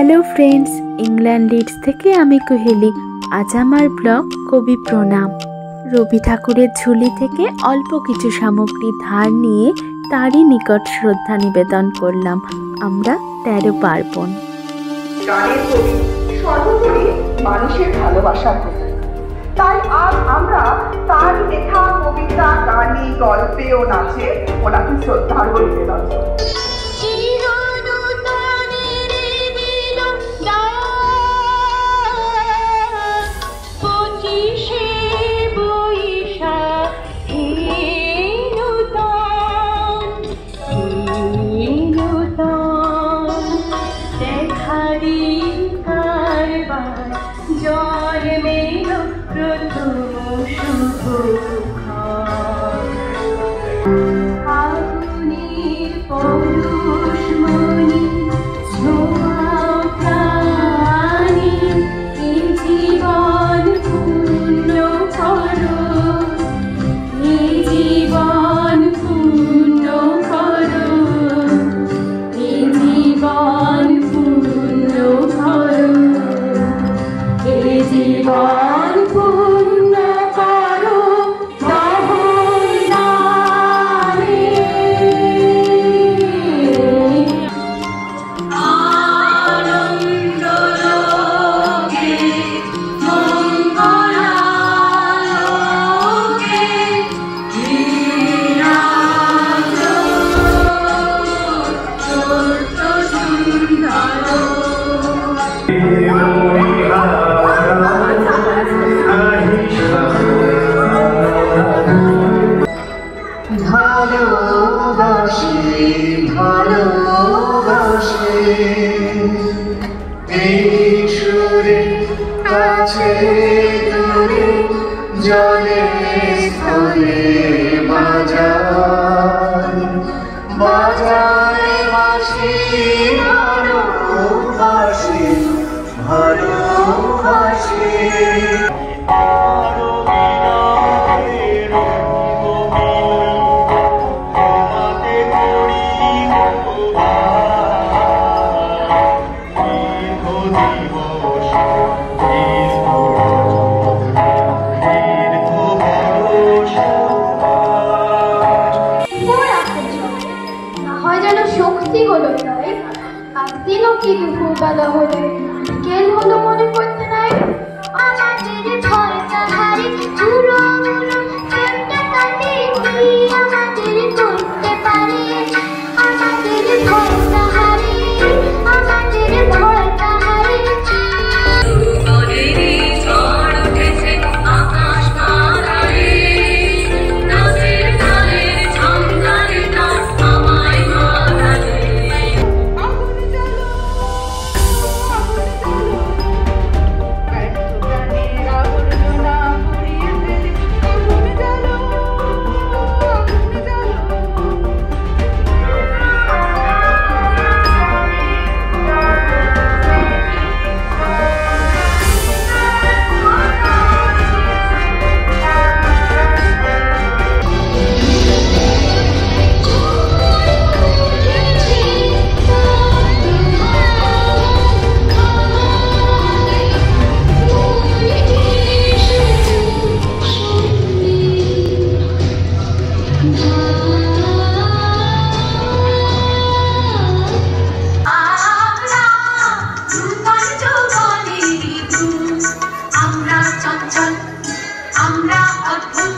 Hello friends, England Leeds থেকে আমি কোহেলি। আজ আমার ব্লগ কবি প্রণাম। রবি ঠাকুরের ঝুলি থেকে অল্প কিছু সামগ্রী ধার নিয়ে তারই নিকট শ্রদ্ধা নিবেদন করলাম আমরা 13 পার্বণ। গানের কবি সর্বোপরি মানুষের ভালোবাসার কবি, তাই আজ আমরা তার লেখা কবিতা, গানে, গল্পে ও নাচে ওনাকে শ্রদ্ধার্ঘ নিবেদন করি। জলে স্থলে বাজায় বাজায় বাঁশি, ভালোবাসি ভালোবাসি। শক্তি হলো নয়, একদিনও কি দুপুরবেলা হলে বিকেল হলো মনে করতে নাই। আমাদের ঝড়টা হারি চুরো চোরটা কাটে কি আমাদের করতে পারে। আমাদের ঝড়টা হারি, আমাদের ঝড়টা হারি। আমরা অদ্ভুত